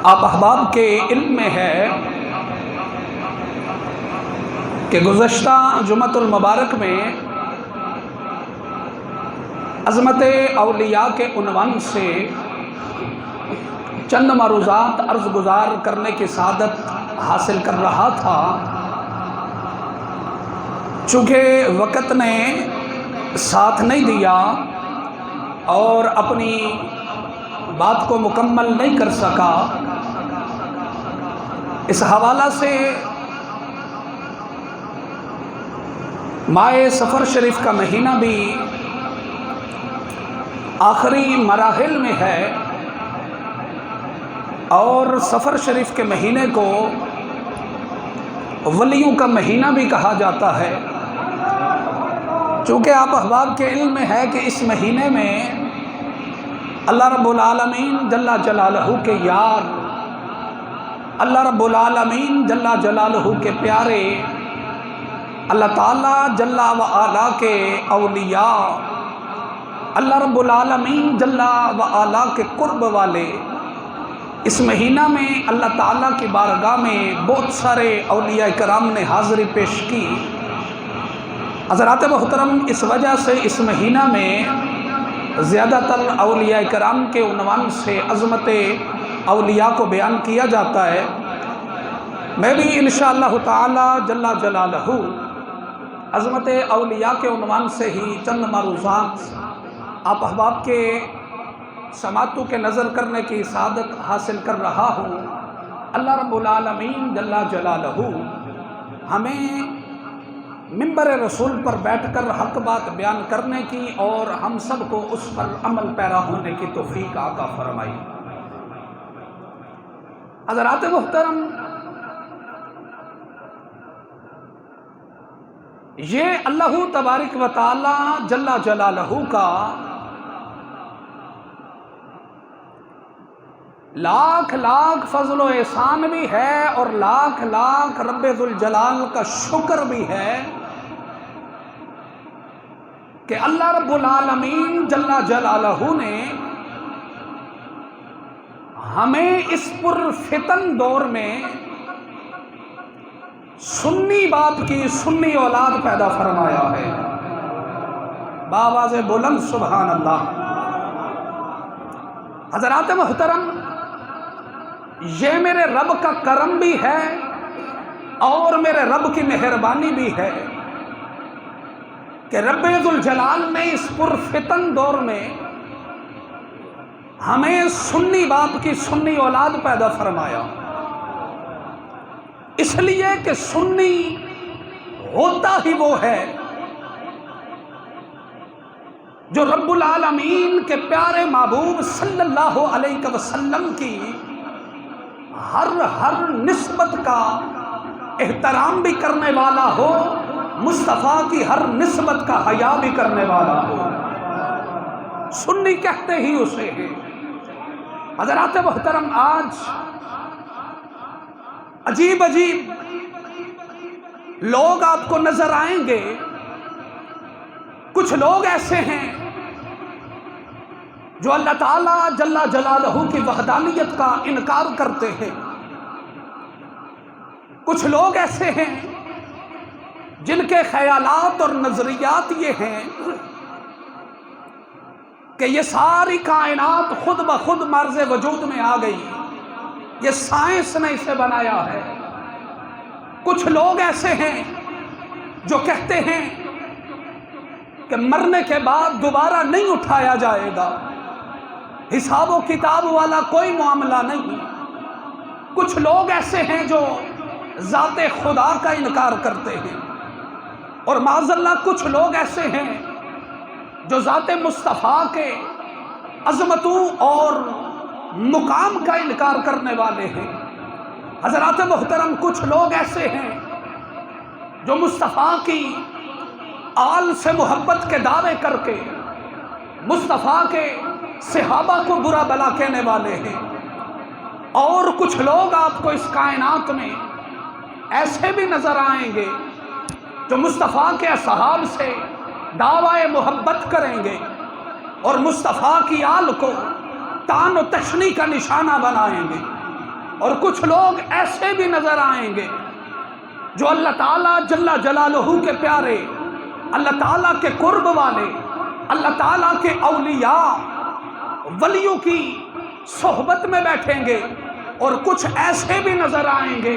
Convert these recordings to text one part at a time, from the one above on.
آپ احباب کے علم میں ہے کہ گزشتہ جمعۃ المبارک میں عظمت اولیاء کے عنوان سے چند معروضات عرض گزار کرنے کی سعادت حاصل کر رہا تھا۔ چونکہ وقت نے ساتھ نہیں دیا اور اپنی بات کو مکمل نہیں کر سکا، اس حوالہ سے ماہ سفر شریف کا مہینہ بھی آخری مراحل میں ہے، اور سفر شریف کے مہینے کو ولیوں کا مہینہ بھی کہا جاتا ہے۔ چونکہ آپ احباب کے علم میں ہے کہ اس مہینے میں اللہ رب العالمین جل جلالہ کے یار، اللہ رب العالمین جل جلالہ کے پیارے، اللہ تعالیٰ جل و علا کے اولیاء، اللہ رب العالمین جل و علا کے قرب والے اس مہینہ میں اللہ تعالیٰ کی بارگاہ میں بہت سارے اولیاء کرام نے حاضری پیش کی۔ حضرات محترم، اس وجہ سے اس مہینہ میں زیادہ تر اولیاء کرام کے عنوان سے عظمت اولیاء کو بیان کیا جاتا ہے۔ میں بھی انشاءاللہ تعالی جل جلالہ عظمت اولیاء کے عنوان سے ہی چند معروضات آپ احباب کے سماعتوں کے نظر کرنے کی سعادت حاصل کر رہا ہوں۔ اللہ رب العالمین جل جلالہ ہمیں منبر رسول پر بیٹھ کر حق بات بیان کرنے کی اور ہم سب کو اس پر عمل پیرا ہونے کی توفیق عطا فرمائی۔ حضرات محترم، یہ اللہ تبارک و تعالی جل جلالہ کا لاکھ لاکھ فضل و احسان بھی ہے اور لاکھ لاکھ رب ذوالجلال کا شکر بھی ہے کہ اللہ رب العالمین جل جلالہ نے ہمیں اس پرفتن دور میں سنی باپ کی سنی اولاد پیدا فرمایا ہے۔ بآواز بلند سبحان اللہ۔ حضرات محترم، یہ میرے رب کا کرم بھی ہے اور میرے رب کی مہربانی بھی ہے کہ رب ذوالجلال نے اس پرفتن دور میں ہمیں سنی باپ کی سنی اولاد پیدا فرمایا۔ اس لیے کہ سنی ہوتا ہی وہ ہے جو رب العالمین کے پیارے محبوب صلی اللہ علیہ وسلم کی ہر نسبت کا احترام بھی کرنے والا ہو، مصطفیٰ کی ہر نسبت کا حیا بھی کرنے والا ہو۔ سنی کہتے ہی اسے ہیں۔ حضرات محترم، آج عجیب عجیب لوگ آپ کو نظر آئیں گے۔ کچھ لوگ ایسے ہیں جو اللہ تعالیٰ جل جلالہ کی وحدانیت کا انکار کرتے ہیں۔ کچھ لوگ ایسے ہیں جن کے خیالات اور نظریات یہ ہیں کہ یہ ساری کائنات خود بخود مرز وجود میں آ گئی، یہ سائنس نے اسے بنایا ہے۔ کچھ لوگ ایسے ہیں جو کہتے ہیں کہ مرنے کے بعد دوبارہ نہیں اٹھایا جائے گا، حساب و کتاب والا کوئی معاملہ نہیں۔ کچھ لوگ ایسے ہیں جو ذات خدا کا انکار کرتے ہیں، اور معاذ اللہ کچھ لوگ ایسے ہیں جو ذات مصطفیٰ کے عظمتوں اور مقام کا انکار کرنے والے ہیں۔ حضرات محترم، کچھ لوگ ایسے ہیں جو مصطفیٰ کی آل سے محبت کے دعوے کر کے مصطفیٰ کے صحابہ کو برا بلا کہنے والے ہیں، اور کچھ لوگ آپ کو اس کائنات میں ایسے بھی نظر آئیں گے جو مصطفیٰ کے اصحاب سے دعوی محبت کریں گے اور مصطفیٰ کی آل کو تان و تشنی کا نشانہ بنائیں گے۔ اور کچھ لوگ ایسے بھی نظر آئیں گے جو اللہ تعالیٰ جل جلالہ کے پیارے، اللہ تعالیٰ کے قرب والے، اللہ تعالیٰ کے اولیاء ولیوں کی صحبت میں بیٹھیں گے، اور کچھ ایسے بھی نظر آئیں گے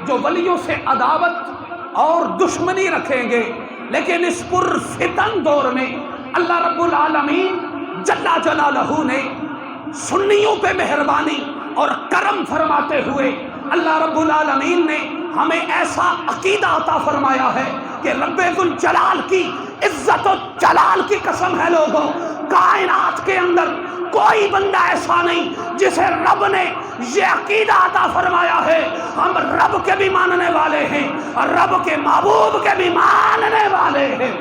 جو ولیوں سے عداوت اور دشمنی رکھیں گے۔ لیکن اس پرفتن دور میں اللہ رب العالمین جل جلالہ نے سنیوں پہ مہربانی اور کرم فرماتے ہوئے اللہ رب العالمین نے ہمیں ایسا عقیدہ عطا فرمایا ہے کہ رب الجلال کی عزت و جلال کی قسم ہے لوگوں، کائنات کے اندر کوئی بندہ ایسا نہیں جسے رب نے یہ عقیدہ عطا فرمایا ہے ہم رب کے بھی ماننے والے ہیں اور رب کے محبوب کے بھی ماننے والے ہیں،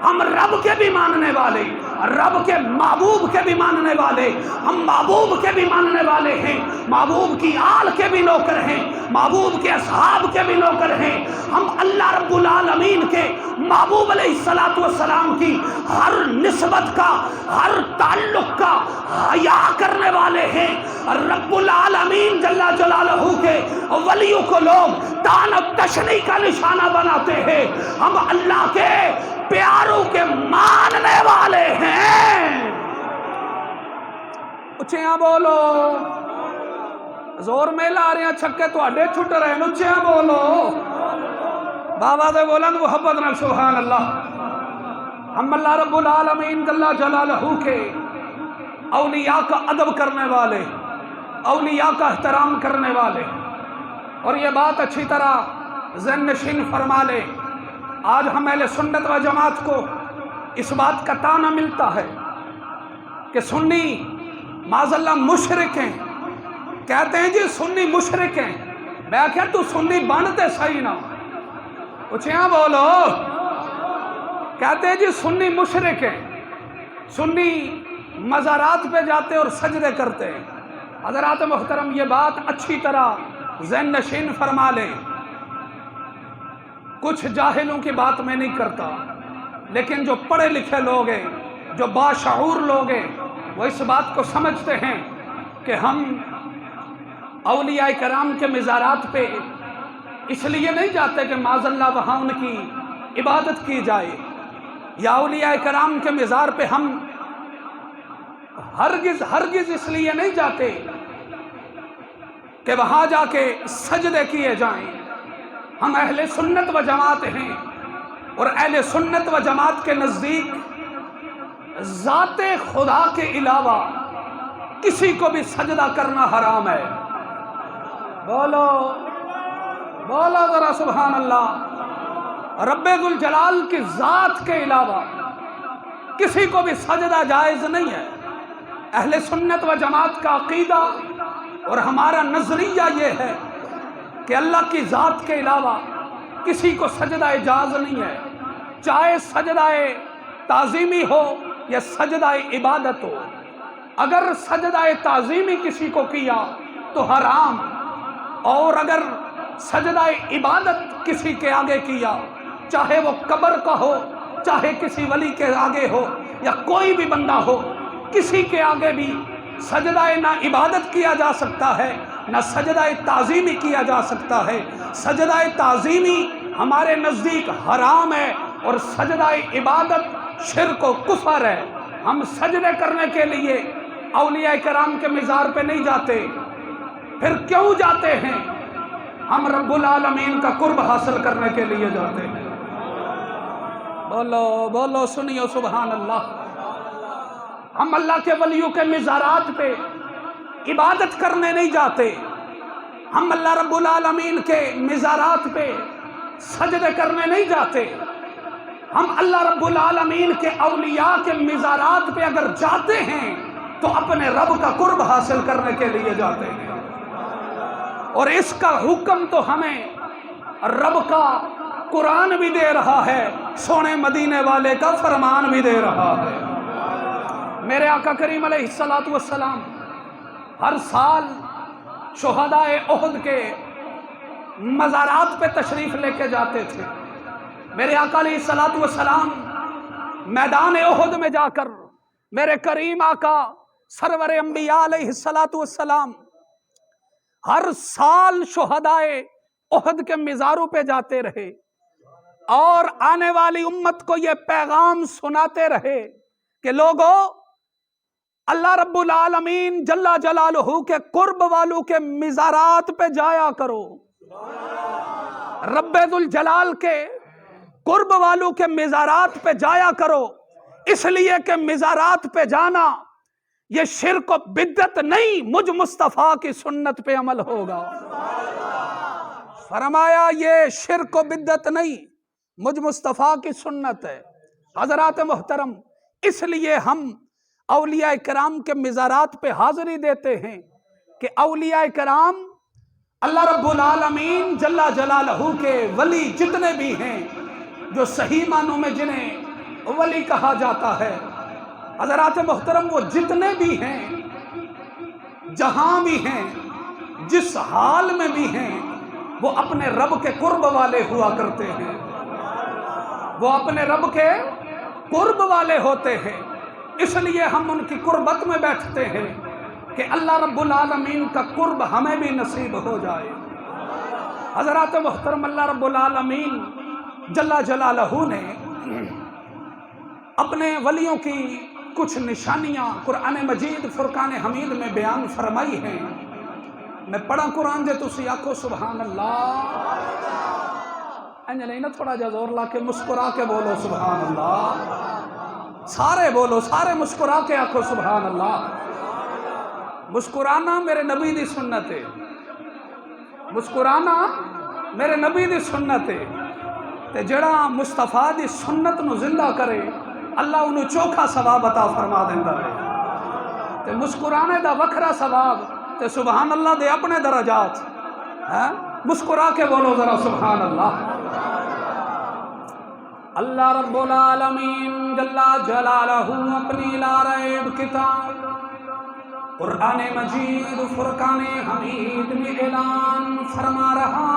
ہم رب کے بھی ماننے والے، رب کے محبوب کے بھی ماننے والے، ہم محبوب کے بھی ماننے والے ہیں، محبوب کی آل کے بھی نوکر ہیں، محبوب کے اصحاب کے بھی نوکر ہیں، ہم اللہ رب العالمین کے محبوب علیہ السلام کی ہر نسبت کا، ہر تعلق کا حیا کرنے والے ہیں۔ رب العالمین جل جلالہ کے ولیوں کو لوگ تان و تشنی کا نشانہ بناتے ہیں، ہم اللہ کے پیاروں کے ماننے والے ہیں۔ اچھیاں بولو، زور میں لا رہے ہیں چھکے تو اڈے چھٹ رہے ہیں، اچھیاں بولو، بابا سے بولن محبت نال سبحان اللہ۔ ہم اللہ رب العالمین جل جلالہ کے اولیاء کا ادب کرنے والے، اولیاء کا احترام کرنے والے، اور یہ بات اچھی طرح ذہن نشین فرما لے، آج ہم اہل سنت و جماعت کو اس بات کا تانا ملتا ہے کہ سنی معاذ اللہ مشرک ہیں، کہتے ہیں جی سنی مشرک ہیں، میں کہا تو سنی بنتے صحیح نہ، اچھیاں بولو، کہتے ہیں جی سنی مشرک ہیں، سنی مزارات پہ جاتے اور سجدے کرتے ہیں۔ حضرات محترم یہ بات اچھی طرح ذہن نشین فرما لیں، کچھ جاہلوں کی بات میں نہیں کرتا، لیکن جو پڑھے لکھے لوگ ہیں، جو باشعور لوگ ہیں، وہ اس بات کو سمجھتے ہیں کہ ہم اولیاء کرام کے مزارات پہ اس لیے نہیں جاتے کہ معاذ اللہ وہاں ان کی عبادت کی جائے، یا اولیاء کرام کے مزار پہ ہم ہرگز اس لیے نہیں جاتے کہ وہاں جا کے سجدے کیے جائیں۔ ہم اہل سنت و جماعت ہیں، اور اہل سنت و جماعت کے نزدیک ذات خدا کے علاوہ کسی کو بھی سجدہ کرنا حرام ہے۔ بولو بولو ذرا سبحان اللہ۔ رب ذوالجلال کی ذات کے علاوہ کسی کو بھی سجدہ جائز نہیں ہے۔ اہل سنت و جماعت کا عقیدہ اور ہمارا نظریہ یہ ہے کہ اللہ کی ذات کے علاوہ کسی کو سجدہ جائز نہیں ہے، چاہے سجدہ تعظیمی ہو یا سجدہ عبادت ہو۔ اگر سجدہ تعظیمی کسی کو کیا تو حرام، اور اگر سجدہ عبادت کسی کے آگے کیا، چاہے وہ قبر کا ہو، چاہے کسی ولی کے آگے ہو، یا کوئی بھی بندہ ہو، کسی کے آگے بھی سجدہ نہ عبادت کیا جا سکتا ہے، نہ سجدہ تعظیمی کیا جا سکتا ہے۔ سجدہ تعظیمی ہمارے نزدیک حرام ہے، اور سجدہ عبادت شرک و کفر ہے۔ ہم سجدے کرنے کے لیے اولیاء کرام کے مزار پہ نہیں جاتے، پھر کیوں جاتے ہیں؟ ہم رب العالمین کا قرب حاصل کرنے کے لیے جاتے ہیں۔ بولو بولو سنیو سبحان اللہ۔ ہم اللہ کے ولیوں کے مزارات پہ عبادت کرنے نہیں جاتے، ہم اللہ رب العالمین کے مزارات پہ سجدے کرنے نہیں جاتے، ہم اللہ رب العالمین کے اولیاء کے مزارات پہ اگر جاتے ہیں تو اپنے رب کا قرب حاصل کرنے کے لیے جاتے ہیں، اور اس کا حکم تو ہمیں رب کا قرآن بھی دے رہا ہے، سونے مدینے والے کا فرمان بھی دے رہا ہے۔ میرے آقا کریم علیہ السلام ہر سال شہداء احد کے مزارات پہ تشریف لے کے جاتے تھے۔ میرے آقا علیہ السلام میدان احد میں جا کر میرے کریم آقا سرور انبیاء علیہ السلام ہر سال شہدائے احد کے مزاروں پہ جاتے رہے اور آنے والی امت کو یہ پیغام سناتے رہے کہ لوگوں، اللہ رب العالمین جل جلالہ کے قرب والوں کے مزارات پہ جایا کرو، رب ذوالجلال کے قرب والوں کے مزارات پہ جایا کرو، اس لیے کہ مزارات پہ جانا یہ شرک و بدعت نہیں، مجھ مصطفیٰ کی سنت پہ عمل ہوگا۔ فرمایا یہ شرک و بدعت نہیں، مجھ مصطفیٰ کی سنت ہے۔ حضرات محترم، اس لیے ہم اولیاء کرام کے مزارات پہ حاضری دیتے ہیں کہ اولیاء کرام اللہ رب العالمین جل جلالہ کے ولی جتنے بھی ہیں، جو صحیح معنوں میں جنہیں ولی کہا جاتا ہے، حضرات محترم وہ جتنے بھی ہیں، جہاں بھی ہیں، جس حال میں بھی ہیں، وہ اپنے رب کے قرب والے ہوا کرتے ہیں، وہ اپنے رب کے قرب والے ہوتے ہیں۔ اس لیے ہم ان کی قربت میں بیٹھتے ہیں کہ اللہ رب العالمین کا قرب ہمیں بھی نصیب ہو جائے۔ حضرات محترم، اللہ رب العالمین جل جلالہ نے اپنے ولیوں کی کچھ نشانیاں قرآن مجید فرقان حمید میں بیان فرمائی ہیں۔ میں پڑھا قرآن جے تسی آکھو سبحان اللہ، انجھے نہیں نا تھوڑا جا زور لا کے مسکرا کے بولو سبحان اللہ، سارے بولو، سارے مسکرا کے آکھو سبحان اللہ۔ مسکرانا میرے نبی دی سنت ہے، مسکرانا میرے نبی دی سنت ہے، تے جڑا مصطفیٰ دی سنت نو زندہ کرے اللہ انہوں چوکھا ثواب عطا فرما دیندا ہے۔ تے مسکرانے دا وکھرا ثواب تے سبحان اللہ دے اپنے درجات، مسکرا کے بولو ذرا سبحان اللہ۔ اللہ رب العالمین جل جلالہ اپنی لا ریب کتاب قرآن مجید فرقان حمید میں اعلان فرما رہا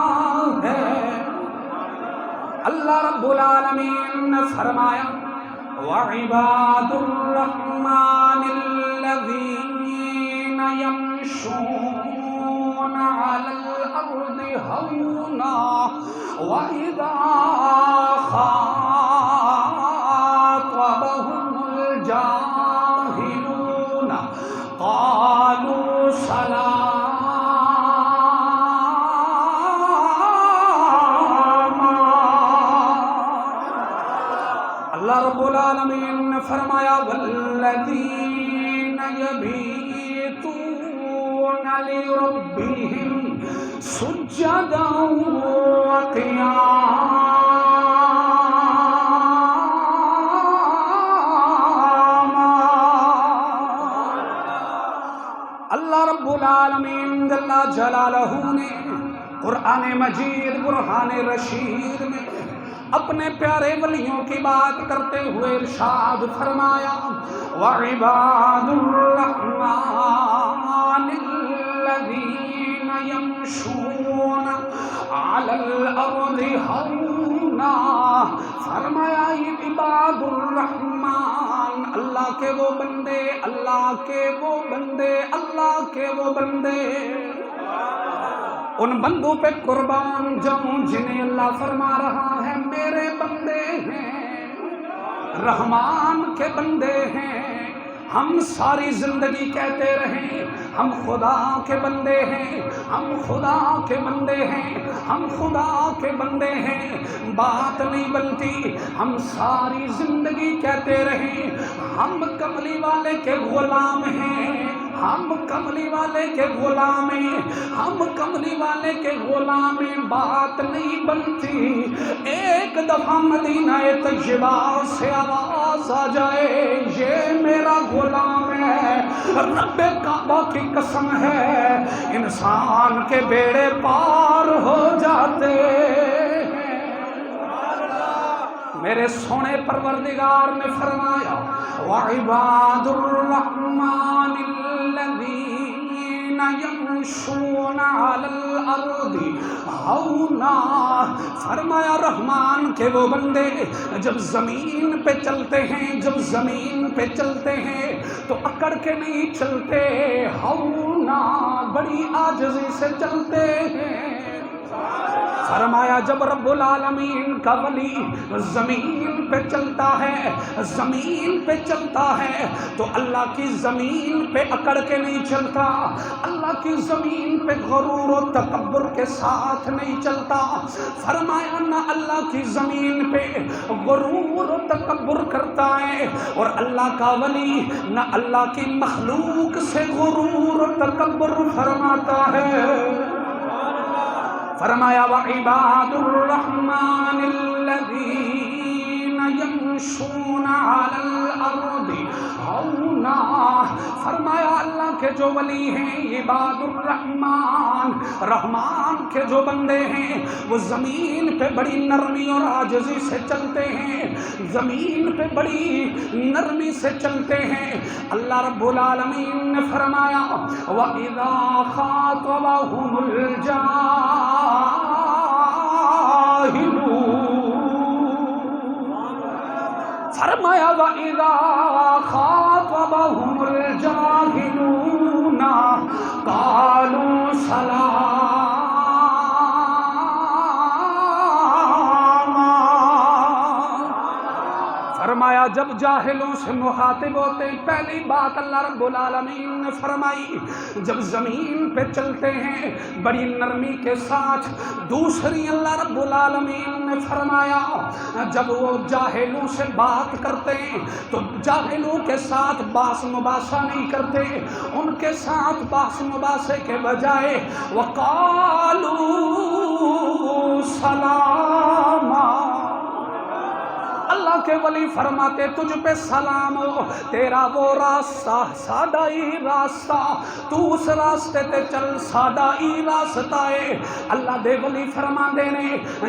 ہے۔ اللہ رب العالمین نے فرمایا وَعِبَادُ الرَّحْمَنِ الَّذِينَ يَمْشُونَ عَلَى الْأَرْضِ هَوْنًا وَإِذَا خَاطَبَهُمُ الْجَاهِلُونَ قَالُوا سَلَامًا۔ اللہ رب العالمین نے فرمایا وَالَّذِينَ يَبِيتُونَ لِرَبِّهِمْ سُجَّدًا وَقِيَامًا۔ اللہ رب العالمین جل جلالہ نے قرآن مجید برہان رشید میں اپنے پیارے ولیوں کی بات کرتے ہوئے ارشاد فرمایا وَعِبَادُ الرَّحْمَنِ الَّذِينَ يَمْشُونَ عَلَى الْأَرْضِ هَوْنًا۔ فرمایا یہ عباد الرحمن، اللہ کے وہ بندے، اللہ کے وہ بندے، اللہ کے وہ بندے، ان بندوں پہ قربان جاؤں جنہیں اللہ فرما رہا ہے میرے بندے ہیں، رحمان کے بندے ہیں۔ ہم ساری زندگی کہتے رہیں ہم خدا کے بندے ہیں، ہم خدا کے بندے ہیں، ہم خدا کے بندے ہیں، بات نہیں بنتی۔ ہم ساری زندگی کہتے رہیں ہم کملی والے کے غلام ہیں، ہم کملی والے کے غلام ہیں، ہم کملی والے کے غلام ہیں، بات نہیں بنتی۔ ایک دفعہ مدینہ طیبہ سے آواز آ جائے یہ میرا غلام ہے، رب کعبہ کی قسم ہے انسان کے بیڑے پار ہو جاتے ہیں۔ میرے سونے پروردگار نے فرمایا وَعِبَادُ الرَّحْمَنِ الَّذِينَ يَمْشُونَ عَلَى الْأَرْضِ هَوْنًا۔ فرمایا رحمان کے وہ بندے جب زمین پہ چلتے ہیں، جب زمین پہ چلتے ہیں تو اکڑ کے نہیں چلتے، ہونا بڑی عاجزی سے چلتے ہیں۔ فرمایا جب رب العالمین کا ولی زمین پہ چلتا ہے، زمین پہ چلتا ہے تو اللہ کی زمین پہ اکڑ کے نہیں چلتا، اللہ کی زمین پہ غرور و تکبر کے ساتھ نہیں چلتا۔ فرمایا نہ اللہ کی زمین پہ غرور و تکبر کرتا ہے، اور اللہ کا ولی نہ اللہ کی مخلوق سے غرور و تکبر فرماتا ہے۔ فرمایا وعباد الرحمن الذین یمشون علی الارض ہونا، فرمایا اللہ کے جو ولی ہیں، عباد الرحمن، رحمان کے جو بندے ہیں، وہ زمین پہ بڑی نرمی اور عاجزی سے چلتے ہیں، زمین پہ بڑی نرمی سے چلتے ہیں۔ اللہ رب العالمین نے فرمایا وَإِذَا خَاطَبَهُمُ الْجَاهِلُونَ، فرمایا وَإِذَا خَاطَبَهُمُ الْجَاهِلُونَ قَالُوا سَلَامًا، فرمایا جب جاہلوں سے مخاطب ہوتے ہیں، پہلی بات اللہ رب العالمین نے فرمائی جب زمین پہ چلتے ہیں بڑی نرمی کے ساتھ۔ دوسری اللہ رب العالمین نے فرمایا جب وہ جاہلوں سے بات کرتے ہیں تو جاہلوں کے ساتھ باس مباحثہ نہیں کرتے، ان کے ساتھ باس مباحثے کے بجائے وَقَالُوا سَلَامًا، اللہ کے ولی فرماتے تجھ پہ سلام ہو، تیرا وہ راستہ سادائی راستہ، تو اس راستے تے چل سادائی راستہ ہے۔ اللہ دے ولی فرما دے نے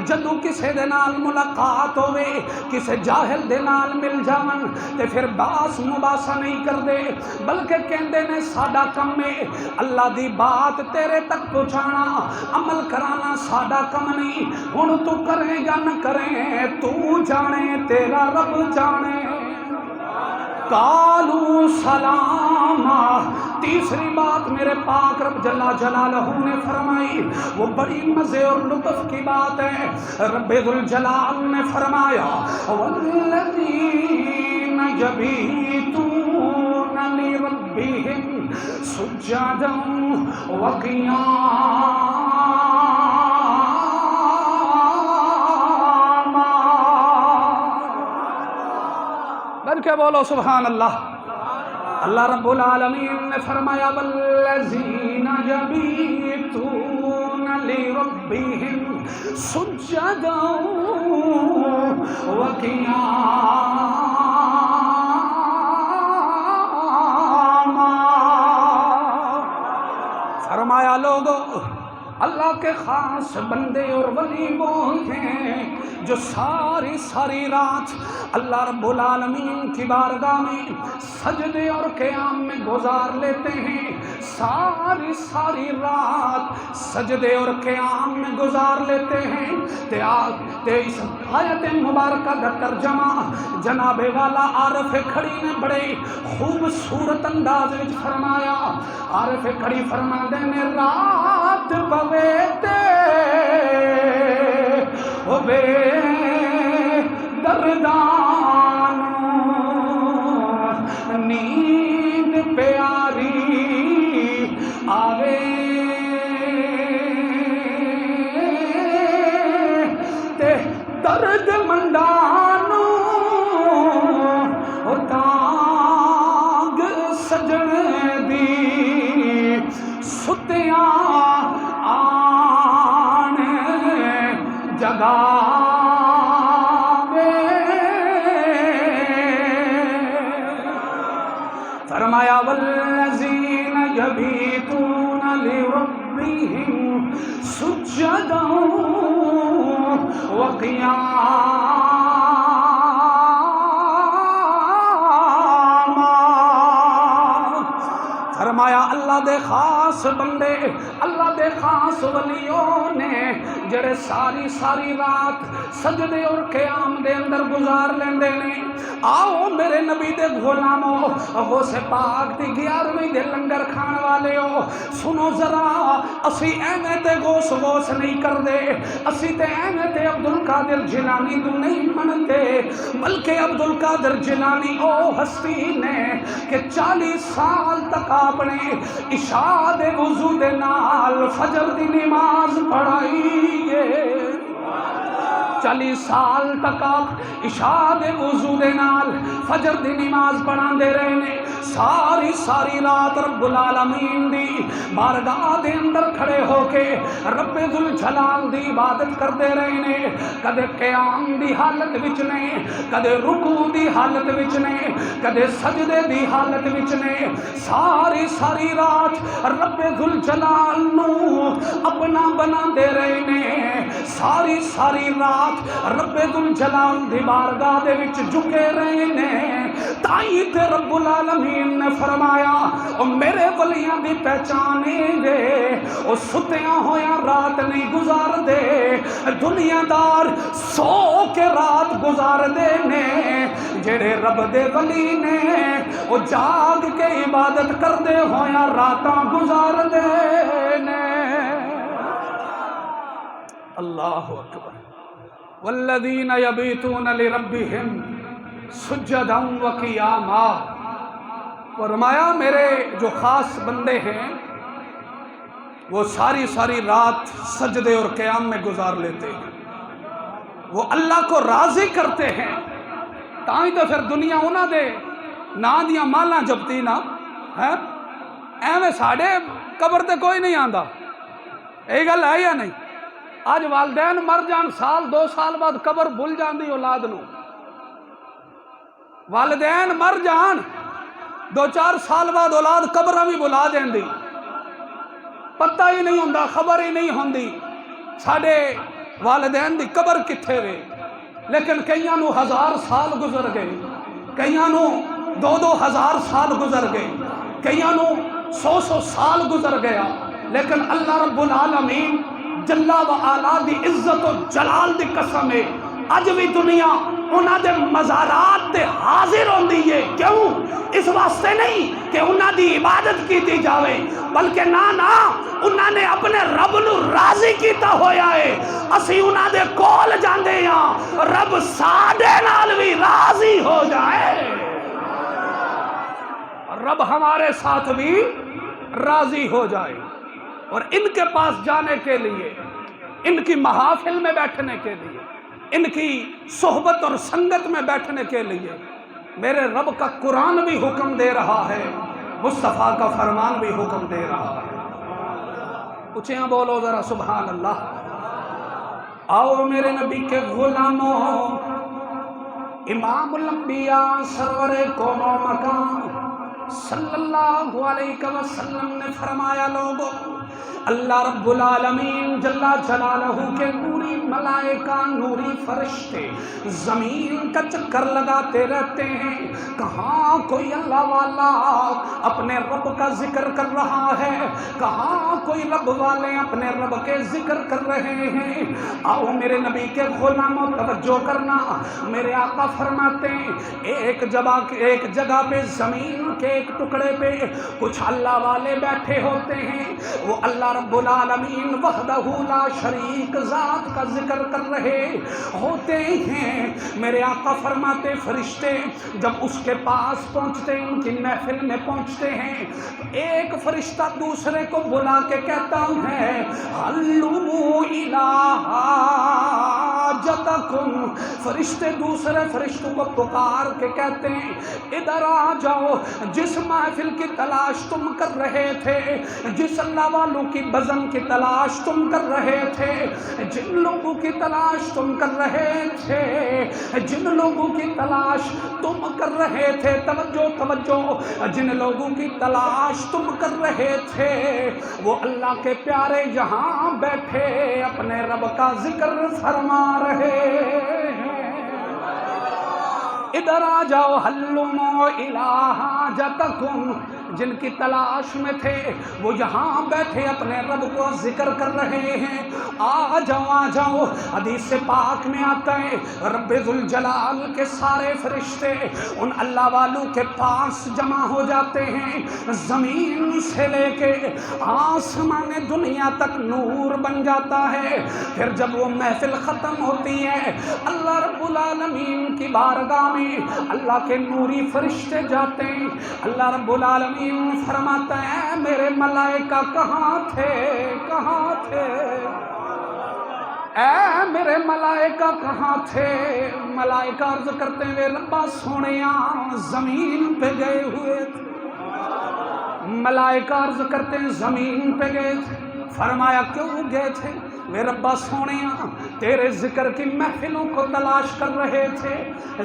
جدو کسے دے نال ملاقات ہوئے، کسے جاہل دے نال مل جاون تے پھر باس مباحثہ نہیں کر دے، بلکہ کہندے نے ساڈا کم ہے اللہ دی بات تیرے تک پہنچانا، عمل کرانا ساڈا کم نہیں، ہن تو کرے یا نہ کرے تو جانے تیرا رب جانے۔ قالوا سلاما، تیسری بات میرے پاک رب جل جلالہ نے فرمائی، وہ بڑی مزے اور لطف کی بات ہے۔ رب ذوالجلال نے فرمایا والذین یبیتون لربہم سجدا وقیاما، کیا بولو سبحان اللہ۔ اللہ رب العالمین نے فرمایا والذین یبیتون لربہم سجدا وقیاما، فرمایا لوگو اللہ کے خاص بندے اور ولی وہ ہیں جو ساری رات اللہ رب العالمین کی بارگاہ میں سجدے اور قیام میں گزار لیتے ہیں، ساری رات سجدے اور قیام میں گزار لیتے ہیں۔ اس آیت مبارکہ کا ترجمہ جناب والا عارف کھڑی نے بڑے خوبصورت انداز میں فرمایا۔ عارف کھڑی فرما دے نے رات پوے تے او بے دردان نیند پیاری آوے تے درد مندانو تانگ سجن دی ستیاں آن جگہ فرمایا والذین یبیتون لربہم سجدا وقیاما، فرمایا اللہ دے خاص خاص بندے اللہ دے خاص ولیوں نے جڑے ساری ساری رات سجدے اور قیام دے اندر گزار لیندے نے. آؤ میرے نبی دے غلامو، غوث پاک دی 11ویں دے لنگر کھان والے ہو، سنو ذرا، اسی ایویں تے غوث غوث نہیں کر دے، اسی تے ایویں تے عبدالقادر جیلانی تو نہیں منتے، بلکہ عبدالقادر جیلانی او ہستی نے کہ 40 سال تک آپ نے عشاء دے وضو دے نال فجر دی نماز پڑھائی ہے. 40 سال تک آپ عشاء دے وضو دے نال فجر دی نماز پڑھان دے رہے نے. ساری ساری رات رب العالمین دی بارگاہ دے اندر کھڑے ہو کے رب ذوالجلال دی عبادت کرتے رہے نے. کدے قیام دی حالت وچ نے، کدے رکوع دی حالت وچ نے، کدے سجدے دی حالت وچ نے. ساری ساری رات رب ذوالجلال نو اپنا بنا دے رہے نے. ساری ساری رات رب ذوالجلال دی بارگاہ دے وچ جھکے رہے نے. تائیں تے رب العالمین نے فرمایا او میرے ولیاں دی پہچانیں گے، او ستیاں ہویاں رات نہیں گزار دے. دنیا دار سو کے رات گزار دے نے، جڑے رب دے ولی نے او جاگ کے عبادت کر دے ہویاں راتاں گزار دے نے. اللہ اکبر. والذین یبیتون لربہم سجدا وقیاما. فرمایا میرے جو خاص بندے ہیں وہ ساری ساری رات سجدے اور قیام میں گزار لیتے ہیں، وہ اللہ کو راضی کرتے ہیں. تائیں تو پھر دنیا انہاں دے نا دیاں مالاں جپتی نا ہے، ایویں ساڈے قبر تے کوئی نہیں آندا. یہی گل ہے یا نہیں؟ آج والدین مر جان سال 2 سال بعد قبر بھول جاندی اولاد نو. والدین مر جان 2-4 سال بعد اولاد قبر بھی بلا دیندی، پتہ ہی نہیں ہوندا، خبر ہی نہیں ہوندی ساڈے والدین دی قبر کتھے وے. لیکن کئیاں نو 1000 سال گزر گئے، کئیاں نو 2-2 ہزار سال گزر گئے، کئیاں نو 100 سال گزر گیا. لیکن اللہ رب العالمین جل و علا دی عزت و جلال دی قسم ہے اج بھی دنیا انہاں دے مزارات تے حاضر ہوندی ہے. کیوں؟ اس واسطے نہیں کہ انہاں دی عبادت کیتی جاوے، بلکہ نا انہاں نے اپنے رب نو راضی کیتا ہویا ہے. اسی انہاں دے کول جاندے ہاں رب ساڈے نال بھی راضی ہو جائے، رب ہمارے ساتھ بھی راضی ہو جائے. اور ان کے پاس جانے کے لیے، ان کی محافل میں بیٹھنے کے لیے، ان کی صحبت اور سنگت میں بیٹھنے کے لیے میرے رب کا قرآن بھی حکم دے رہا ہے، مصطفیٰ کا فرمان بھی حکم دے رہا ہے. اونچیاں بولو ذرا سبحان اللہ. آؤ میرے نبی کے غلاموں، امام الانبیاء سرور کون و مکان صلی اللہ علیہ وسلم نے فرمایا، لوگوں اللہ رب العالمین جل جلالہ کے نوری ملائکہ، نوری فرشتے زمین کا چکر لگاتے رہتے ہیں. کہاں کوئی اللہ والا اپنے رب کا ذکر کر رہا ہے، کہاں کوئی رب والے اپنے رب کے ذکر کر رہے ہیں. آؤ میرے نبی کے غلاموں توجہ کرنا، میرے آقا فرماتے ہیں ایک جگہ پہ زمین کے ایک ٹکڑے پہ کچھ اللہ والے بیٹھے ہوتے ہیں، وہ اللہ رب العالمین وحدہ لا شریک ذات کا ذکر کر رہے ہوتے ہیں. میرے آقا فرماتے فرشتے جب اس کے پاس پہنچتے ہیں، ان کی محفل میں پہنچتے ہیں، ایک فرشتہ دوسرے کو بلا کے کہتا ہے ہلو الہ حاجتکم. فرشتے دوسرے فرشتوں کو پکار کے کہتے ہیں ادھر آ جاؤ، جس محفل کی تلاش تم کر رہے تھے، جس اللہ والوں کی بزم کی تلاش تم کر رہے تھے، جن لوگوں کی تلاش تم کر رہے تھے، جن لوگوں کی تلاش تم کر رہے تھے، توجہ توجہ، جن لوگوں کی تلاش تم کر رہے تھے وہ اللہ کے پیارے یہاں بیٹھے اپنے رب کا ذکر فرما رہے ہیں. ادھر آ جاؤ ہلمو الہ حاجتکم، جن کی تلاش میں تھے وہ یہاں بیٹھے اپنے رب کو ذکر کر رہے ہیں۔ آ جاؤ، حدیث پاک میں آتا ہے رب ذوالجلال کے سارے فرشتے ان اللہ والوں کے پاس جمع ہو جاتے ہیں، زمین سے لے کے آسمان دنیا تک نور بن جاتا ہے۔ پھر جب وہ محفل ختم ہوتی ہے اللہ رب العالمین کی بارگاہ میں اللہ کے نوری فرشتے جاتے ہیں، اللہ رب العالمین فرماتا ہے میرے ملائکہ کہاں تھے، کہاں تھے، اے میرے ملائکہ کہاں تھے؟ ملائکہ عرض کرتے ہیں ربا سونیاں زمین پہ گئے ہوئے تھے۔ ملائکہ عرض کرتے ہیں زمین پہ گئے تھے۔ فرمایا کیوں گئے تھے؟ وے ربا سونیاں تیرے ذکر کی محفلوں کو تلاش کر رہے تھے،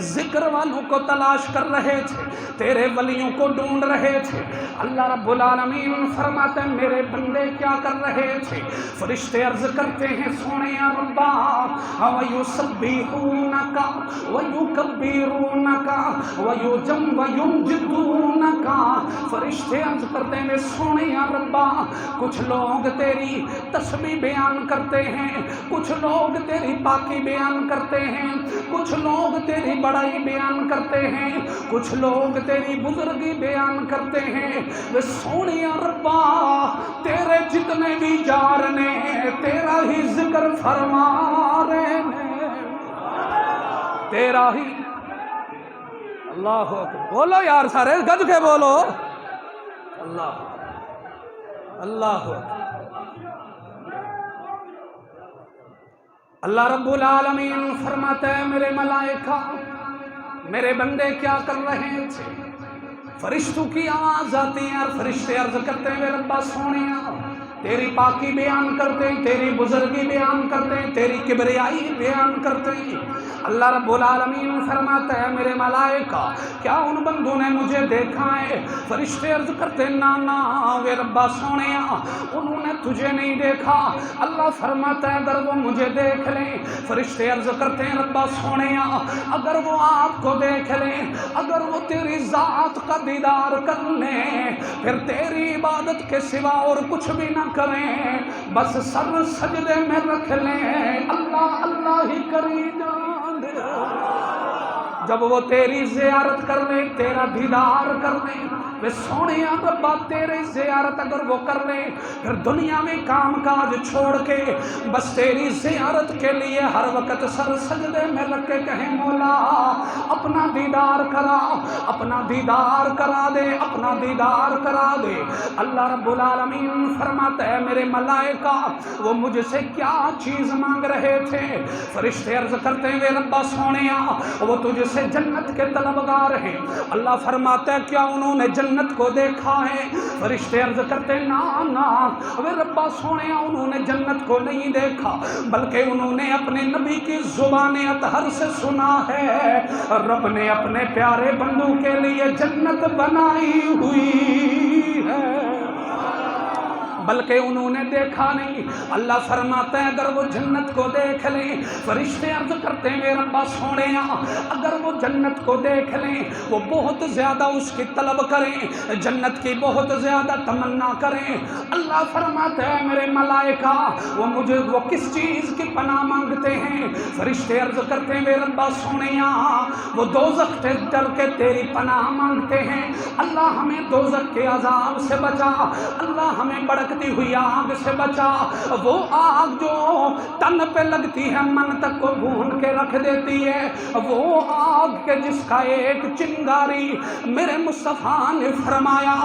ذکر والوں کو تلاش کر رہے تھے، تیرے ولیوں کو ڈھونڈ رہے تھے۔ اللہ رب العالمین فرماتے ہیں میرے بندے کیا کر رہے تھے؟ فرشتے عرض کرتے ہیں سونیاں ربا وَيُسَبِّحُونَكَ وَيُكَبِّرُونَكَ وَيُمْجِدُونَكَ۔ فرشتے عرض کرتے ہیں سونیاں ربا کچھ لوگ تیری تسبیح بیان کرتے ہیں، کچھ لوگ تیری پاکی بیان کرتے ہیں، کچھ لوگ تیری بڑائی بیان کرتے ہیں، کچھ لوگ تیری بزرگی بیان کرتے ہیں۔ وہ سونیا ربا تیرے جتنے بھی یار نے تیرا ہی ذکر فرما رہے ہیں، تیرا ہی۔ اللہ اکبر، بولو یار سارے گج کے بولو اللہ اللہ اکبر۔ اللہ رب العالمین فرماتا ہے میرے ملائکہ میرے بندے کیا کر رہے تھے؟ فرشتوں کی آواز آتی ہے اور فرشتے عرض کرتے ہیں ربا سونیا تیری پاکی بیان کرتے ہیں، تیری بزرگی بیان کرتے ہیں، تیری کبریائی بیان کرتے ہیں۔ اللہ رب العالمین فرماتا ہے میرے ملائکہ کیا ان بندوں نے مجھے دیکھا ہے؟ فرشتے عرض کرتے ہیں نا وے ربا سونیا انہوں نے تجھے نہیں دیکھا۔ اللہ فرماتا ہے اگر وہ مجھے دیکھ لیں، فرشتے عرض کرتے ہیں ربا سونیا اگر وہ آپ کو دیکھ لیں، اگر وہ تیری ذات کا دیدار کر لیں، پھر تیری عبادت کے سوا اور کچھ بھی نہ کریں، بس سر سجدے میں رکھ لیں، اللہ اللہ ہی کری جان دے۔ جب وہ تیری زیارت کر لیں، تیرا دیدار کر لیں، وہ سونے ربا تیرے زیارت اگر وہ کر لیں، پھر دنیا میں کام کاج چھوڑ کے بس تیری زیارت کے لیے ہر وقت سر سجدے میں رکھ کے کہیں مولا اپنا دیدار کرا، اپنا دیدار کرا دے، اپنا دیدار کرا دے۔ اللہ رب العالمین فرماتا ہے میرے ملائکہ وہ مجھ سے کیا چیز مانگ رہے تھے؟ فرشتے عرض کرتے ہیں ربا سونیا وہ تجھ سے جنت کے طلبگار ہیں۔ اللہ فرماتا ہے کیا انہوں نے جنت کو دیکھا ہے؟ فرشتے عرض کرتے ہیں نا وہ ربا سونیا انہوں نے جنت کو نہیں دیکھا، بلکہ انہوں نے اپنے نبی کی زبان اطہر سے سنا ہے رب نے اپنے پیارے بندوں کے لیے جنت بنائی ہوئی ہے، بلکہ انہوں نے دیکھا نہیں۔ اللہ فرماتا ہے اگر وہ جنت کو دیکھ لیں، فرشتے عرض کرتے ہیں ربا سونیا اگر وہ جنت کو دیکھ لیں، وہ بہت زیادہ اس کی طلب کریں، جنت کی بہت زیادہ تمنا کریں، اللہ فرماتا ہے میرے ملائکہ وہ کس چیز کی پناہ مانگتے ہیں؟ فرشتے عرض کرتے ہیں ربا سونیا وہ دوزخ سے ڈر کے تیری پناہ مانگتے ہیں، اللہ ہمیں دوزخ کے عذاب سے بچا، اللہ ہمیں بڑکتی ہوئی آگ سے بچا، وہ آگ جو تن پہ لگتی ہے من تک کو بھون کے رکھ دیتی ہے، وہ آگ کے جس کا ایک چنگاری میرے مصطفیٰ نے فرمایا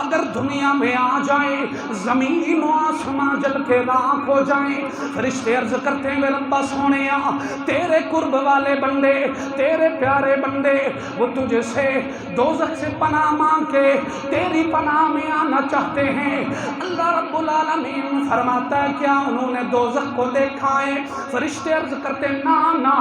اگر دنیا میں آ جائے زمین و آسمان جل کے راکھ ہو جائیں۔ فرشتے عرض کرتے ہیں ربا سونیا تیرے قرب والے بندے، تیرے پیارے بندے وہ تجھ سے دوزخ سے پناہ مانگ کے تیری پناہ میں آنا چاہتے ہیں۔ اللہ رب العالمین فرماتا ہے کیا انہوں نے دوزخ کو دیکھا ہے؟ فرشتے عرض کرتے ہیں نا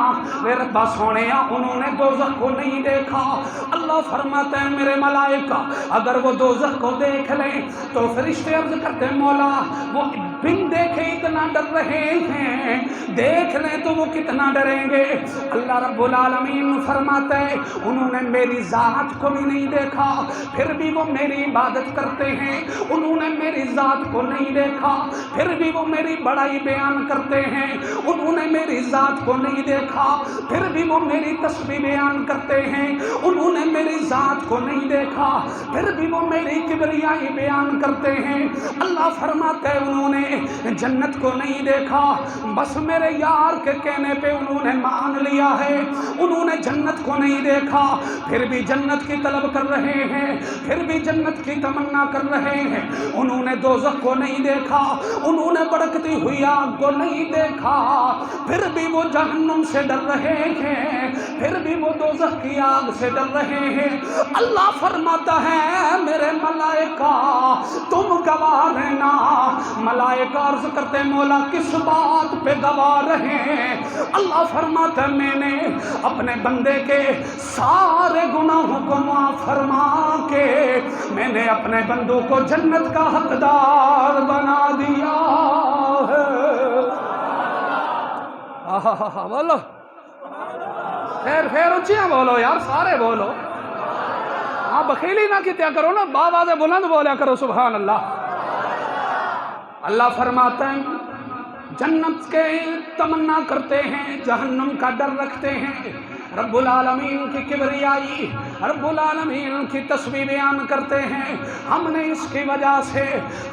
وے ربا سونیا انہوں نے دوزخ کو نہیں دیکھا۔ اللہ فرماتا ہے میرے ملائکہ اگر وہ دوزخ کو دیکھ لیں تو فرشتے عرض کرتے ہیں مولا وہ بن دیکھے اتنا کتنا ڈر رہے ہیں، دیکھ لیں تو وہ کتنا ڈریں گے۔ اللہ رب العالمین فرماتا ہے انہوں نے میری ذات کو بھی نہیں دیکھا پھر بھی وہ میری عبادت کرتے ہیں، انہوں نے میری ذات کو نہیں دیکھا پھر بھی وہ میری بڑائی بیان کرتے ہیں، انہوں نے میری ذات کو نہیں دیکھا پھر بھی وہ میری تسبیح بیان کرتے ہیں، انہوں نے میری ذات کو نہیں دیکھا پھر بھی وہ میری کبریائی بیان کرتے ہیں۔ اللہ فرماتا ہے انہوں نے جنت کو نہیں دیکھا، بس میرے یار کے کہنے پہ انہوں نے مان لیا ہے، انہوں نے جنت کو نہیں دیکھا پھر بھی جنت کی طلب کر رہے ہیں، پھر بھی جنت کی تمنا کر رہے ہیں، انہوں نے دوزخ کو نہیں دیکھا، انہوں نے بھڑکتی ہوئی آگ کو نہیں دیکھا پھر بھی وہ جہنم سے ڈر رہے ہیں، پھر بھی وہ دوزخ کی آگ سے ڈر رہے ہیں۔ اللہ فرماتا ہے میرے ملائکہ تم گواہ رہنا۔ ملائکہ عرض کرتے مولا کس بات پہ گواہ رہیں؟ اللہ فرماتا ہے میں نے اپنے بندے کے سارے گناہوں کو معاف فرما کے میں نے اپنے بندوں کو جنت کا حقدار بنا دیا ہے۔ بولو پھر اونچیاں بولو یار، سارے بولو، ہاں بخیلی نہ کیا کرو نا، بابا سے بلند بولیا کرو سبحان اللہ۔ اللہ فرماتا ہے جنت کے تمنا کرتے ہیں، جہنم کا ڈر رکھتے ہیں، رب العالمین کی کبریائی، رب العالمین کی تسبیح بیان کرتے ہیں۔ ہم نے اس کی وجہ سے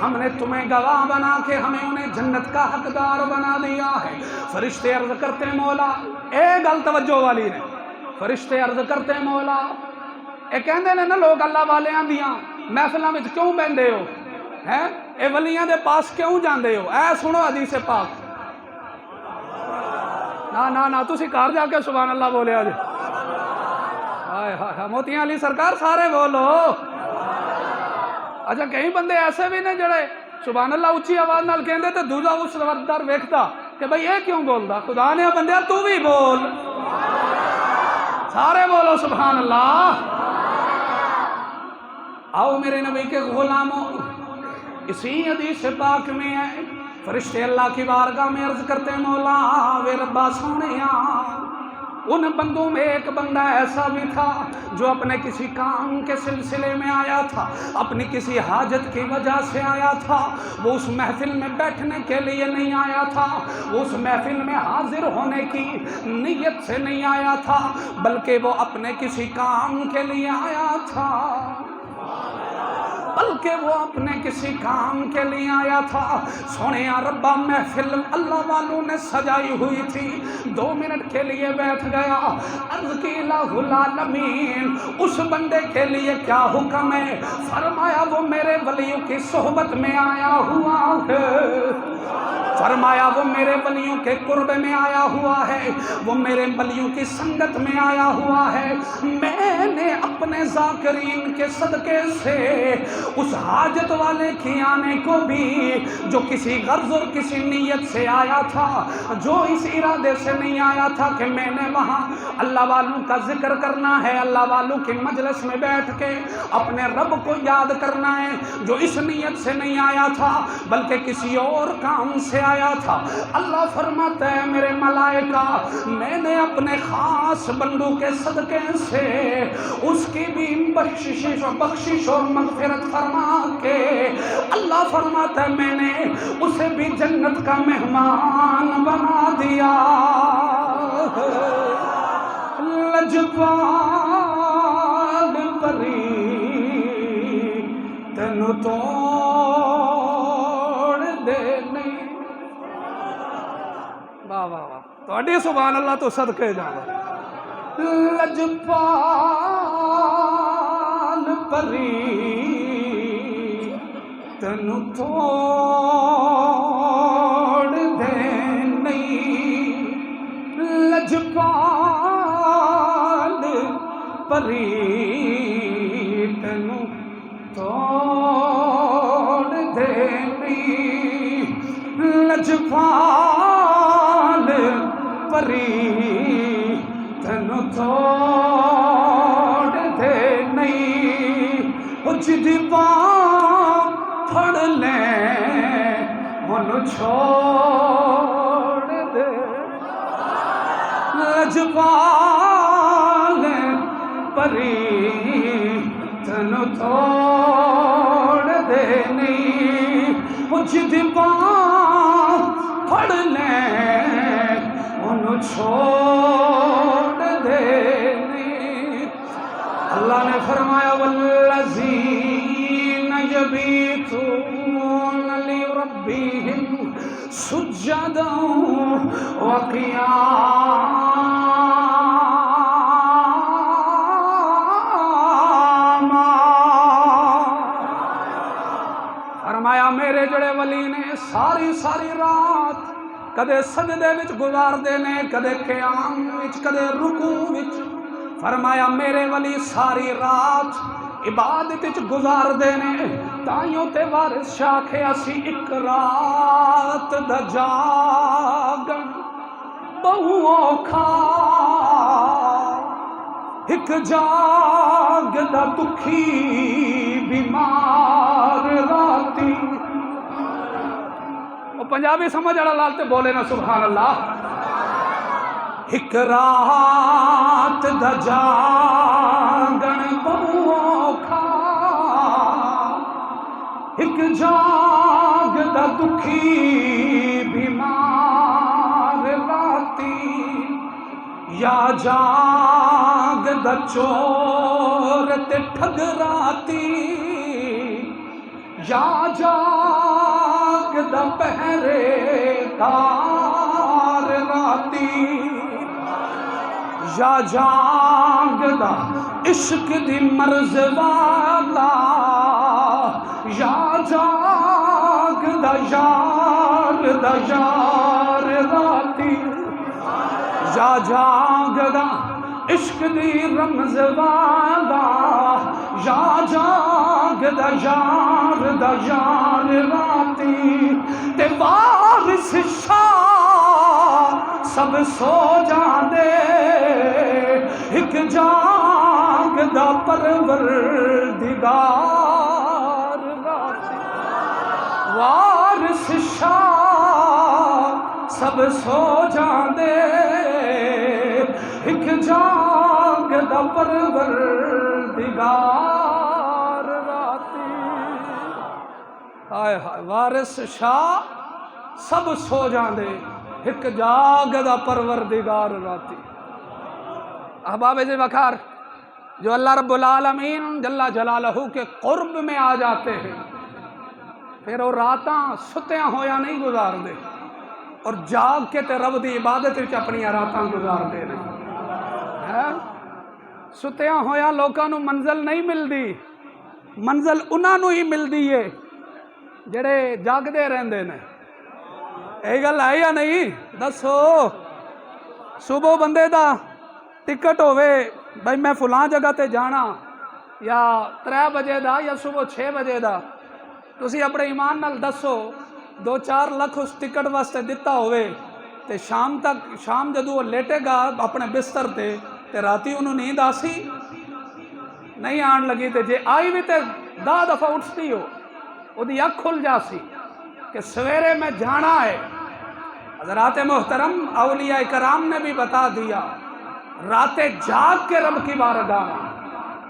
ہم نے تمہیں گواہ بنا کے ہمیں انہیں جنت کا حقدار بنا دیا ہے۔ فرشتے عرض کرتے ہیں مولا، اے گل توجہ والی نے، فرشتے عرض کرتے ہیں مولا اے کہندے نے نا لوگ اللہ والے آندیاں محفلاں وچ کیوں بہندے ہو ہیں، اے ولیاں دے پاس کیوں جاندے ہو؟ اے سنو حدیث پاک، نا تسی گھر جا کے سبحان اللہ بولے آج، ہائے ہائے موتیاں علی سرکار سارے بولو۔ اچھا کئی بندے ایسے بھی نے جڑے سبحان اللہ اچھی آواز نال کہندے تے دوجا اس در ویکھدا کہ بھئی اے کیوں بولدا؟ خدا نے بندیا تو بھی بول، سارے بولو سبحان اللہ۔ آؤ میرے نبی کے غلاموں، اسی حدیث پاک میں ہے فرشتے اللہ کی بارگاہ میں عرض کرتے ہیں مولا وے ربا سونیا، ان بندوں میں ایک بندہ ایسا بھی تھا جو اپنے کسی کام کے سلسلے میں آیا تھا، اپنی کسی حاجت کی وجہ سے آیا تھا، وہ اس محفل میں بیٹھنے کے لیے نہیں آیا تھا، وہ اس محفل میں حاضر ہونے کی نیت سے نہیں آیا تھا، بلکہ وہ اپنے کسی کام کے لیے آیا تھا، بلکہ وہ اپنے کسی کام کے لیے آیا تھا۔ سونے ربا محفل اللہ والوں نے سجائی ہوئی تھی، 2 منٹ کے لیے بیٹھ گیا، عرض کی الہ العالمین اس بندے کے لیے کیا حکم ہے؟ فرمایا وہ میرے ولیوں کی صحبت میں آیا ہوا ہے، فرمایا وہ میرے ولیوں کے قرب میں آیا ہوا ہے، وہ میرے ولیوں کی سنگت میں آیا ہوا ہے، میں نے اپنے ذاکرین کے صدقے سے اس حاجت والے کی آنے کو بھی جو کسی غرض اور کسی نیت سے آیا تھا، جو اس ارادے سے نہیں آیا تھا کہ میں نے وہاں اللہ والوں کا ذکر کرنا ہے، اللہ والوں کی مجلس میں بیٹھ کے اپنے رب کو یاد کرنا ہے، جو اس نیت سے نہیں آیا تھا بلکہ کسی اور کام سے آیا تھا، اللہ فرماتا ہے میرے ملائکہ میں نے اپنے خاص بندوں کے صدقے سے اس کی بھی بخشش اور مغفرت فرما کے اللہ فرماتا ہے میں نے اسے بھی جنت کا مہمان بنا دیا۔ لجپال پری تینو توڑ دے نہیں، واہ واہ واہ تہاڈی سبحان اللہ تو صدقے جاواں۔ لجپال پری تینو توڑ دے نہیں، لجپال پری تینو توڑ دے نہیں، لجپال پری تینو توڑ دے نہیں، جدی باں پھڑ لیں انہوں چھوڑ دے لجپال پری تن توڑ دے نہیں جد پاں پھڑ لیں انہوں چھوڑ دے نہیں. اللہ نے فرمایا والذین یبیتون لربہم سجدا وقیاما. فرمایا میرے جڑے ولی نے ساری رات کدے سجدے وچ گزار دینے کدے قیام وچ کدے رکوع وچ. فرمایا میرے ولی ساری رات عبادت وچ گزار دینے تائیوں تے وارث شاہ کے اسی ایک رات دا جاگن بہو اوکھا ایک جاگ دا دکھی بیمار راتی. وہ پنجابی سمجھ اڑا لال تے بولے نا سبحان اللہ. ایک رات دا جاگن بہو اوکھا ایک جاگ دا دکھی بیمار راتی. یا جاگ دا چور تے ٹھگ راتی یا جاگ دا پہرے دار راتی یا جاگ دا عشق دی مرز والا یا جاگ دا یار راتی یا جاگ دا عشق دی رمز والا یا جاگ دا یار راتی. تے وارث شاہ سب سو جاندے ایک جاگ دا پروردگار راتی. وارث شاہ سب سو جاندے ایک جاگ دا پروردگار راتی. ہائے ہائے وارث شاہ سب سو جاندے ایک جاگ دا پروردگار راتی. احباب جی وقار جو اللہ رب العالمین جل جلالہ کے قرب میں آ جاتے ہیں پھر وہ راتاں ستیاں ہویا نہیں گزار دے اور جاگ کے تے رب دی عبادت وچ اپنی راتاں گزار دے رہے. ستیاں ہویا لوکاں نو منزل نہیں ملدی منزل انہاں نو ہی ملدی ہے جڑے جاگدے رہندے نے. اے گل ہے یا نہیں دسو. صبح بندے دا ٹکٹ ہوئے بھائی میں فلاں جگہ تے جانا یا 3 بجے دا یا صبح 6 بجے دا تسی اپنے ایمان نال دسو 2-4 لاکھ اس ٹکٹ واسطے دتا ہوئے تے شام جدو وہ لیٹے گا اپنے بستر تے راتی انہوں نیند آسی نہیں آن لگی تے جے آئی بھی تے 10 دفعہ اٹھتی ہو وہ دی اکھ کھل جاسی کہ سویرے میں جانا ہے. حضرات محترم اولیاء کرام نے بھی بتا دیا راتیں جاگ کے رب کی بارگاہ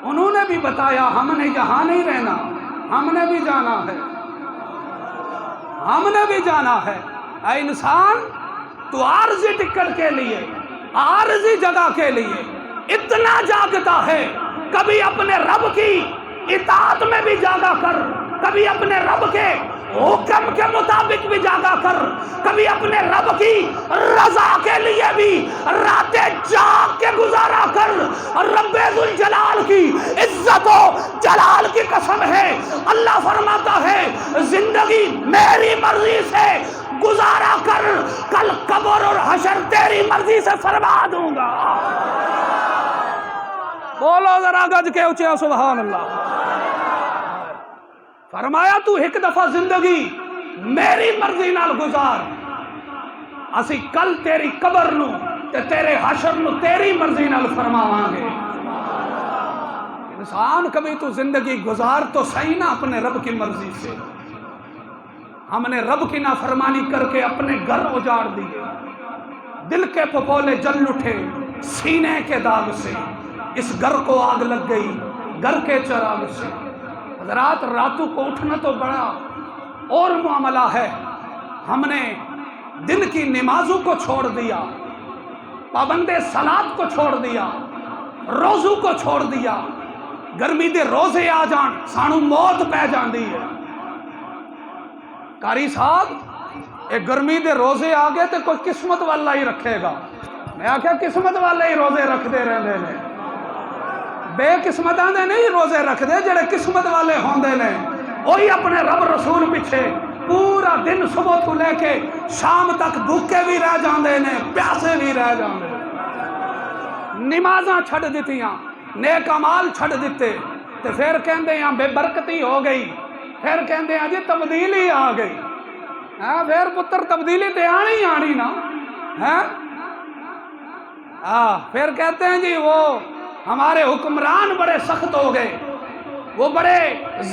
انہوں نے بھی بتایا ہم نے یہاں نہیں رہنا ہم نے بھی جانا ہے. اے انسان تو عارضی ٹکٹ کے لیے عارضی جگہ کے لیے اتنا جاگتا ہے کبھی اپنے رب کی اطاعت میں بھی جاگا کر کبھی اپنے رب کے حکم کے مطابق بھی جاگا کر کبھی اپنے رب کی رضا کے لیے بھی راتیں جاگ کے گزارا کر. رب ذوالجلال کی عزت و جلال کی قسم ہے اللہ فرماتا ہے زندگی میری مرضی سے گزارا کر کل قبر اور حشر تیری مرضی سے فرما دوں گا. بولو ذرا گج کے اونچے سبحان اللہ. فرمایا تو ایک دفعہ زندگی میری مرضی نال گزار اسی کل تیری قبر نو تے تیرے حشر نو تیری مرضی نال فرماواں گے. انسان کبھی تو زندگی گزار تو صحیح نہ اپنے رب کی مرضی سے. ہم نے رب کی نافرمانی کر کے اپنے گھر اجاڑ دیے، دل کے پپولے جل اٹھے سینے کے داغ سے، اس گھر کو آگ لگ گئی گھر کے چراغ سے۔ حضرات راتوں کو اٹھنا تو بڑا اور معاملہ ہے، ہم نے دن کی نمازوں کو چھوڑ دیا، پابند صلات کو چھوڑ دیا، روزوں کو چھوڑ دیا، گرمی دے روزے آ جان سانو موت پہ جاندی ہے۔ قاری صاحب ایک گرمی دے روزے آ گئے تو کوئی قسمت والا ہی رکھے گا، میں آکھیا قسمت والے ہی روزے رکھ دے رہے نے، بے قسمتاں دے نہیں روزے رکھ دے، جڑے قسمت والے ہوندے نے وہی اپنے رب رسول پیچھے پورا دن صبح تو لے کے شام تک بھوکے بھی رہ جاندے نے، پیاسے بھی رہ جاندے، نمازاں چھڑ دیتیاں، نیک اعمال چھڑ دیتے، تے پھر کہندے ہیں بے برکتی ہو گئی، پھر کہندے ہیں جی تبدیلی آ گئی، پھر پتر تبدیلی تے آنی نا، پھر کہتے ہیں جی وہ ہمارے حکمران بڑے سخت ہو گئے، وہ بڑے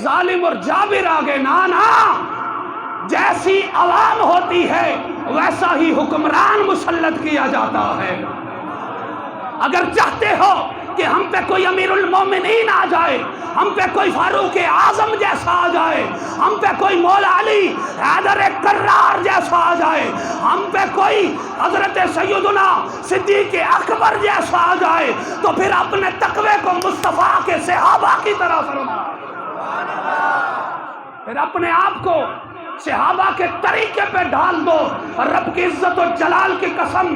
ظالم اور جابر آ گئے۔ نا جیسی عوام ہوتی ہے ویسا ہی حکمران مسلط کیا جاتا ہے۔ اگر چاہتے ہو کہ ہم پہ کوئی امیر المومنین آ جائے، ہم پہ کوئی فاروق اعظم جیسا آ جائے، ہم پہ کوئی مولا علی حیدر کرار جیسا آ جائے، ہم پہ کوئی حضرت سیدنا صدیق اکبر جیسا آ جائے، تو پھر اپنے تقوی کو مصطفیٰ کے صحابہ کی طرح فرما، پھر اپنے آپ کو صحابہ کے طریقے پہ ڈال دو، اور رب کی عزت و جلال کی قسم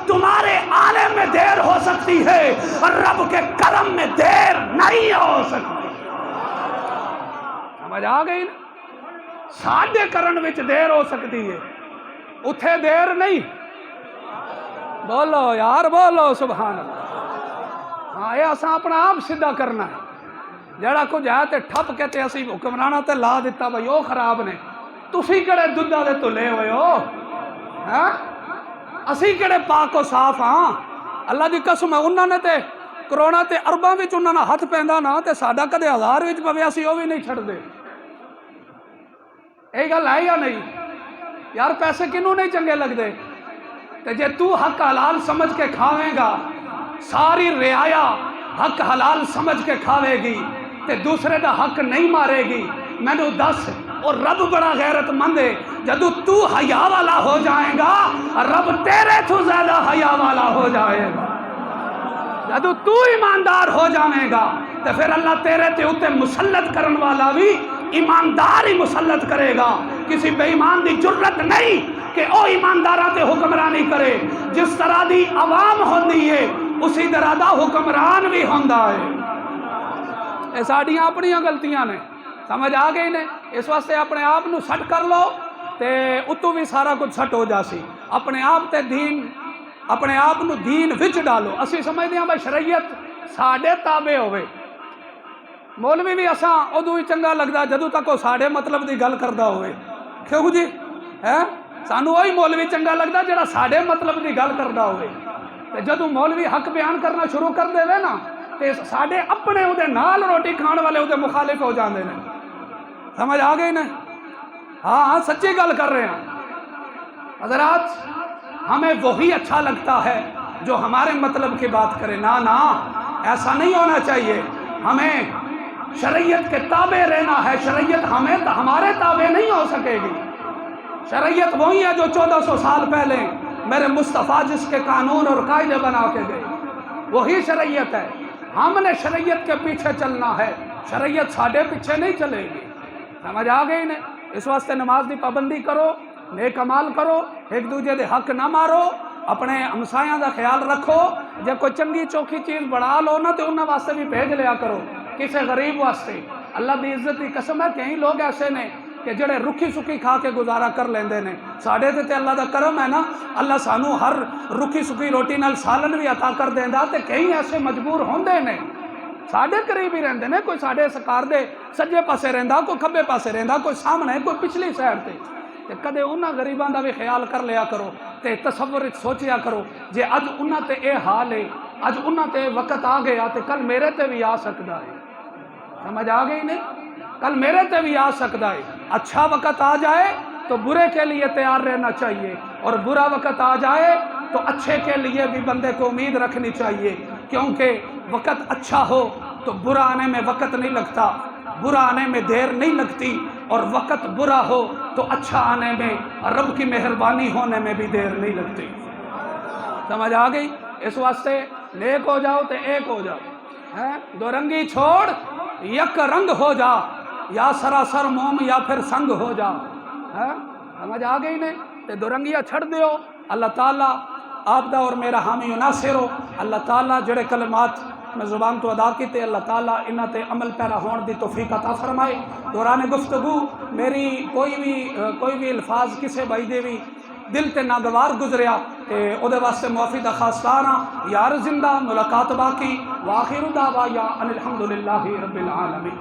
تمہارے آنے میں دیر ہو سکتی ہے اور رب کے کرم میں دیر نہیں ہو سکتی۔ سمجھ آ گئی نا؟ ساڈے کرن وچ دیر ہو سکتی ہے، اتھے دیر نہیں، بولو یار بولو سبحان اللہ۔ ہاں یہ اساں اپنا آپ سیدھا کرنا ہے، جڑا کچھ ہے تے ٹھپ کے تے اسی حکمرانہ تے لا دیتا بھائی وہ خراب نے، تسی کڑے دودھا دے تو لے ہوئے ہو، اسی کڑے پاک و صاف ہاں۔ اللہ دی قسم ہے انہوں نے تے کرونا تے ارباں وچ انہوں نے ہاتھ پیندا نا تے ساڈا کدے 1000 وچ پوے اسی وہ بھی نہیں چھڑ دے۔ یہ گل ہے یا نہیں یار؟ پیسے کنوں نہیں چنگے لگ دے؟ تے جے تو حق حلال سمجھ کے کھاویں گا، ساری رعایا حق حلال سمجھ کے کھاوے گی تے دوسرے دا حق نہیں مارے گی، میں نے دس اور رب بڑا غیرت مند ہے، جدو تو حیا والا ہو جائے گا رب تیرے تو زیادہ حیا والا ہو جائے گا، جدو تو ایماندار ہو جائے گا تو پھر اللہ تیرے تے اتے مسلط کرن والا بھی ایماندار ہی مسلط کرے گا۔ کسی بے ایمان دی جرت نہیں کہ او ایمانداراں تے حکمرانی کرے، جس طرح دی عوام ہوندی ہے اسی طرح دا حکمران بھی ہوندا ہے۔ اے ساڈیاں اپنیاں غلطیاں نے، سمجھ آ گئی نے؟ اس واسطے اپنے آپ نو سٹ کر لو تے اتو بھی سارا کچھ سٹ ہو جاسی، اپنے آپ تے دین، اپنے آپ نو دین وچ ڈالو۔ اسی سمجھتے ہیں بھائی شریعت ساڈے تابع ہوئے، مولوی بھی اساں ادو ہی چنگا لگدا جدو تک وہ ساڈے مطلب دی گل کردا ہوئے، کیوں جی سانو وہی مولوی چنگا لگدا جڑا ساڈے مطلب دی گل کردا ہوئے، تے جدو مولوی حق بیان کرنا شروع کر دے وے نا تے ساڈے اپنے او دے نال روٹی کھان والے او دے مخالف ہو جاندے نے۔ سمجھ آ گئی نا؟ ہاں سچی گل کر رہے ہیں حضرات۔ ہمیں وہی اچھا لگتا ہے جو ہمارے مطلب کی بات کرے، نا ایسا نہیں ہونا چاہیے، ہمیں شریعت کے تابع رہنا ہے، شریعت ہمارے تابع نہیں ہو سکے گی۔ شریعت وہی ہے جو 1400 سال پہلے میرے مصطفیٰ جس کے قانون اور قاعدے بنا کے گئے، وہی شریعت ہے۔ ہم نے شریعت کے پیچھے چلنا ہے، شریعت ساڈے پیچھے نہیں چلے گی۔ سمجھ آ گئی نا؟ اس واسطے نماز دی پابندی کرو، نیک عمال کرو، ایک دوجے دے حق نہ مارو، اپنے ہمسایاں دا خیال رکھو، جب کوئی چنگی چوکھی چیز بڑھا لو نا تو انہاں واسطے بھی بھیج لیا کرو، کسی غریب واسطے۔ اللہ دی عزت دی قسم ہے کئی لوگ ایسے نے کہ جڑے رکھی سکی کھا کے گزارا کر لیندے نے، ساڈے تے اللہ دا کرم ہے نا، اللہ سانو ہر رکھی سکی روٹی نال سالن بھی عطا کر دیندا، تے کئی ایسے مجبور ہوندے نے ساڈے قریب ہی رہندے نے، کوئی ساڈے سکار دے سجے پاسے رہندا، کوئی کھبے پاسے رہندا، کوئی سامنے، کوئی پچھلی سائڈ تے کدے انہاں غریباں دا بھی خیال کر لیا کرو تے تصور سوچیا کرو جے اج انہاں تے اے حال ہے، اج انہاں تے وقت آ گیا تے کل میرے تے بھی آ سکدا ہے۔ سمجھ آ گئی نہیں؟ کل میرے تے بھی آ سکدا ہے۔ اچھا وقت آ جائے تو برے کے لیے تیار رہنا چاہیے، اور برا وقت آ جائے تو اچھے کے لیے بھی بندے کو امید رکھنی چاہیے، کیونکہ وقت اچھا ہو تو برا آنے میں وقت نہیں لگتا، برا آنے میں دیر نہیں لگتی، اور وقت برا ہو تو اچھا آنے میں رب کی مہربانی ہونے میں بھی دیر نہیں لگتی۔ سمجھ آ گئی؟ اس واسطے نیک ہو جاؤ تو ایک ہو جاؤ، دو رنگی چھوڑ یک رنگ ہو جا، یا سراسر موم یا پھر سنگ ہو جا۔ سمجھ آ گئی نے؟ تے دو رنگیاں چھڑ دیو۔ اللہ تعالیٰ آپ دا اور میرا حامی و ناصر ہو۔ اللہ تعالیٰ جڑے کلمات میں زبان تو ادا کیتے، اللہ تعالیٰ انہاں تے عمل پیرا ہون دی توفیق عطا فرمائے۔ دوران گفتگو میری کوئی بھی الفاظ کسے بھائی دے بھی دل تے ناگوار گزریا تے او دے واسطے معافی درخواست کراں۔ یار زندہ ملاقات باقی، وآخر دعوانا ان الحمدللہ رب العالمین۔